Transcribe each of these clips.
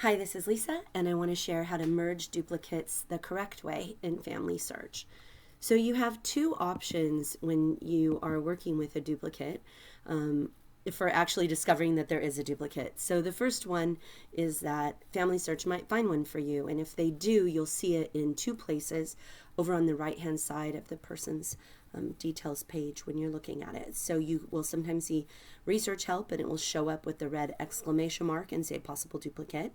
Hi, this is Lisa, and I want to share how to merge duplicates the correct way in Family Search. So you have two options when you are working with a duplicate for actually discovering that there is a duplicate. So the first one is that Family Search might find one for you, and if they do, you'll see it in two places over on the right-hand side of the person's details page when you're looking at it. So you will sometimes see research help, and it will show up with the red exclamation mark and say possible duplicate.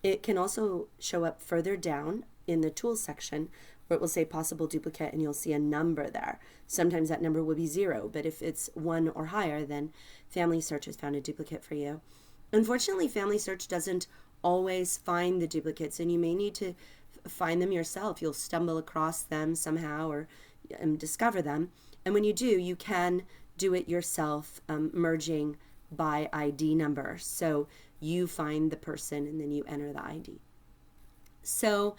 It can also show up further down in the tools section where it will say possible duplicate, and you'll see a number there. Sometimes that number will be 0, but if it's 1 or higher, then Family Search has found a duplicate for you. Unfortunately, Family Search doesn't always find the duplicates, and you may need to find them yourself. You'll stumble across them somehow or discover them. And when you do, you can do it yourself, merging by ID number. So you find the person and then you enter the ID. So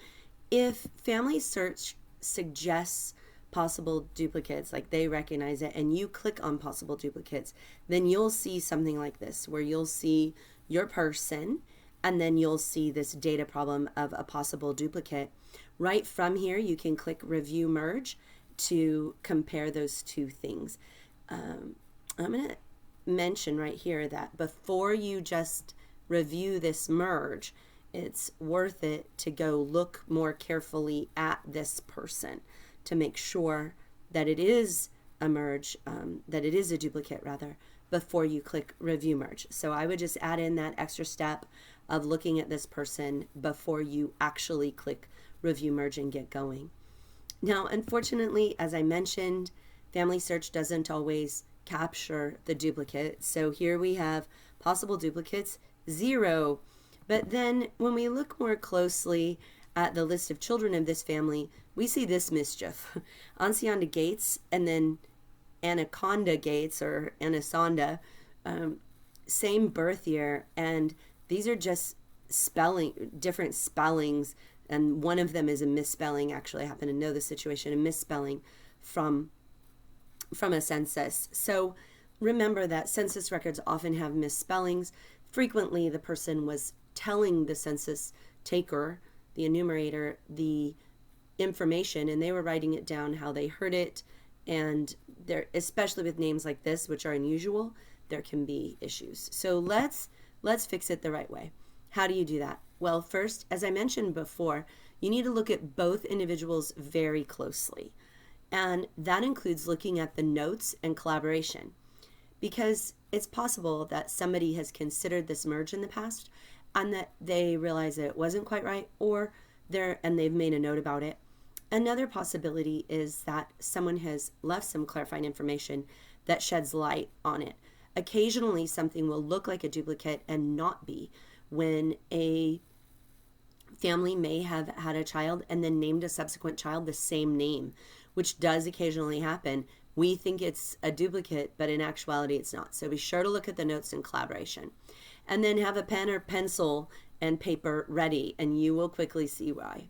if Family Search suggests possible duplicates, like they recognize it, and you click on possible duplicates, then you'll see something like this where you'll see your person and then you'll see this data problem of a possible duplicate. Right from here, you can click Review Merge to compare those two things. I'm going to mention right here that before you just review this merge, it's worth it to go look more carefully at this person to make sure that it is a merge, that it is a duplicate rather, before you click Review Merge. So I would just add in that extra step of looking at this person before you actually click Review Merge and get going. Now, unfortunately, as I mentioned, Family Search doesn't always capture the duplicate. So here we have possible duplicates, 0. But then when we look more closely at the list of children of this family, we see this mischief. Ancianda Gates and then Anaconda Gates or Anasonda, same birth year, and these are just different spellings, and one of them is a misspelling. Actually, I happen to know the situation, a misspelling from a census. So remember that census records often have misspellings. Frequently, the person was telling the census taker, the enumerator, the information, and they were writing it down how they heard it. And there, especially with names like this, which are unusual, there can be issues. So let's fix it the right way. How do you do that? Well, first, as I mentioned before, you need to look at both individuals very closely. And that includes looking at the notes and collaboration, because it's possible that somebody has considered this merge in the past and that they realize that it wasn't quite right, or they've made a note about it. Another possibility is that someone has left some clarifying information that sheds light on it. Occasionally, something will look like a duplicate and not be, when a family may have had a child and then named a subsequent child the same name, which does occasionally happen. We think it's a duplicate, but in actuality it's not. So be sure to look at the notes and collaboration. And then have a pen or pencil and paper ready, and you will quickly see why.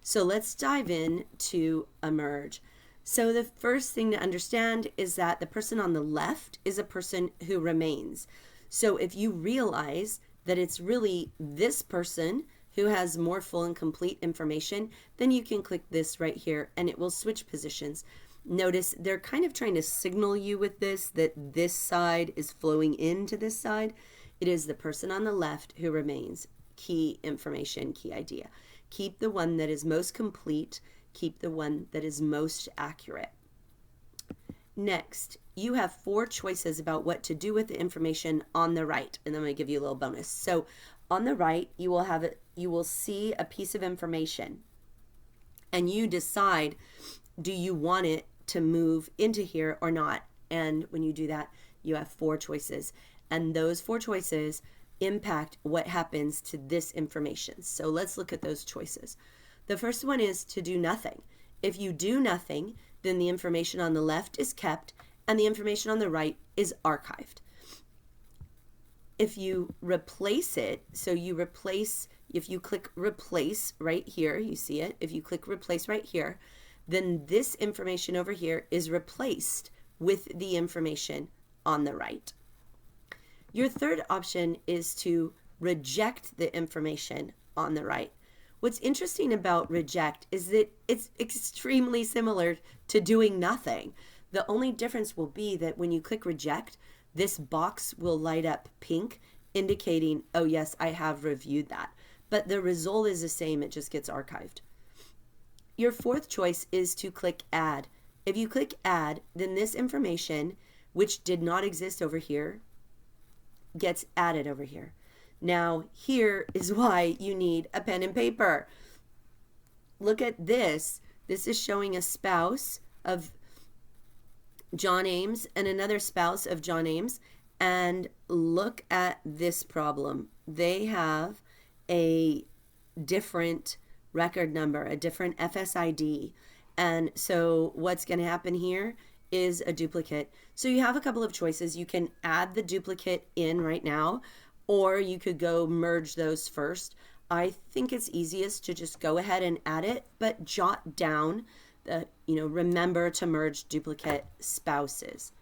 So let's dive in to a merge. So the first thing to understand is that the person on the left is a person who remains. So if you realize that it's really this person who has more full and complete information, then you can click this right here and it will switch positions. Notice they're kind of trying to signal you with this that this side is flowing into this side. It is the person on the left who remains. Key information, key idea. Keep the one that is most complete. Keep the one that is most accurate. Next, you have 4 choices about what to do with the information on the right, and I'm going to give you a little bonus. So on the right, you will see a piece of information, and you decide, do you want it to move into here or not? And when you do that, you have 4 choices, and those 4 choices impact what happens to this information. So let's look at those choices. The first one is to do nothing. If you do nothing, then the information on the left is kept and the information on the right is archived. If you replace it, so you replace, if you click replace right here, you see it, if you click replace right here, then this information over here is replaced with the information on the right. Your third option is to reject the information on the right. What's interesting about reject is that it's extremely similar to doing nothing. The only difference will be that when you click reject, this box will light up pink, indicating, oh yes, I have reviewed that. But the result is the same, it just gets archived. Your fourth choice is to click add. If you click add, then this information, which did not exist over here, gets added over here. Now, here is why you need a pen and paper. Look at this. This is showing a spouse of John Ames and another spouse of John Ames. And look at this problem. They have a different record number, a different FSID. And so what's going to happen here is a duplicate. So you have a couple of choices. You can add the duplicate in right now, or you could go merge those first. I think it's easiest to just go ahead and add it, but jot down the, remember to merge duplicate spouses.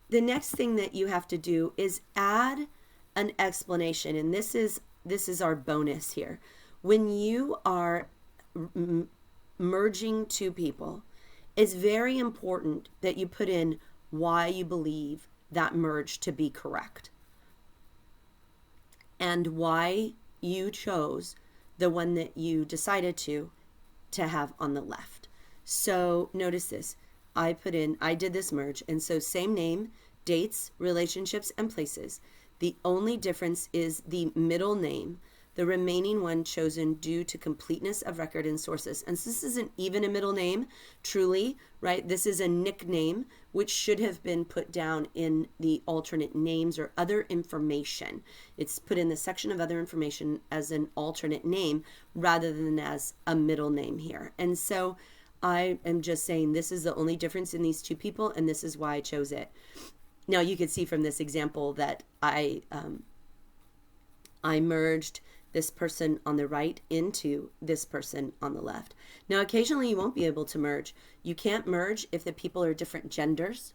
The next thing that you have to do is add an explanation, and this is our bonus here. When you are merging two people, it's very important that you put in why you believe that merge to be correct and why you chose the one that you decided to have on the left. So notice this. I did this merge, and so same name, dates, relationships, and places. The only difference is the middle name, the remaining one chosen due to completeness of record and sources. And so this isn't even a middle name, truly, right? This is a nickname, which should have been put down in the alternate names or other information. It's put in the section of other information as an alternate name rather than as a middle name here. And so I am just saying this is the only difference in these two people, and this is why I chose it. Now you could see from this example that I merged this person on the right into this person on the left. Now, occasionally you won't be able to merge. You can't merge if the people are different genders.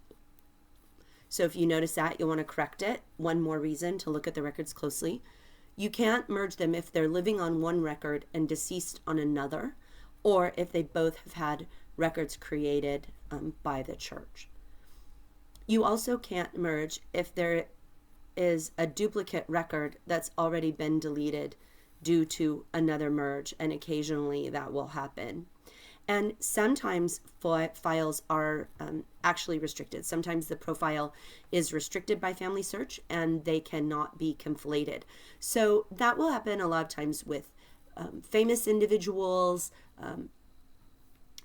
So if you notice that, you'll want to correct it. One more reason to look at the records closely. You can't merge them if they're living on one record and deceased on another, or if they both have had records created by the church. You also can't merge if there is a duplicate record that's already been deleted due to another merge, and occasionally that will happen. And sometimes files are actually restricted. Sometimes the profile is restricted by Family Search and they cannot be conflated. So that will happen a lot of times with famous individuals,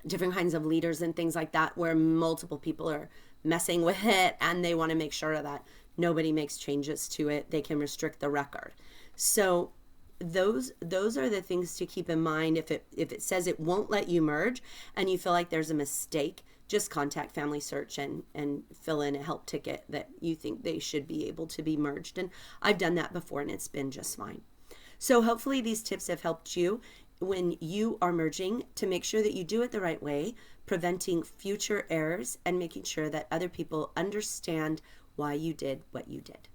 different kinds of leaders and things like that, where multiple people are messing with it and they want to make sure that nobody makes changes to it. They can restrict the record. So those are the things to keep in mind. If it says it won't let you merge and you feel like there's a mistake, just contact Family Search and fill in a help ticket that you think they should be able to be merged. And I've done that before and it's been just fine. So hopefully these tips have helped you when you are merging to make sure that you do it the right way, preventing future errors and making sure that other people understand why you did what you did.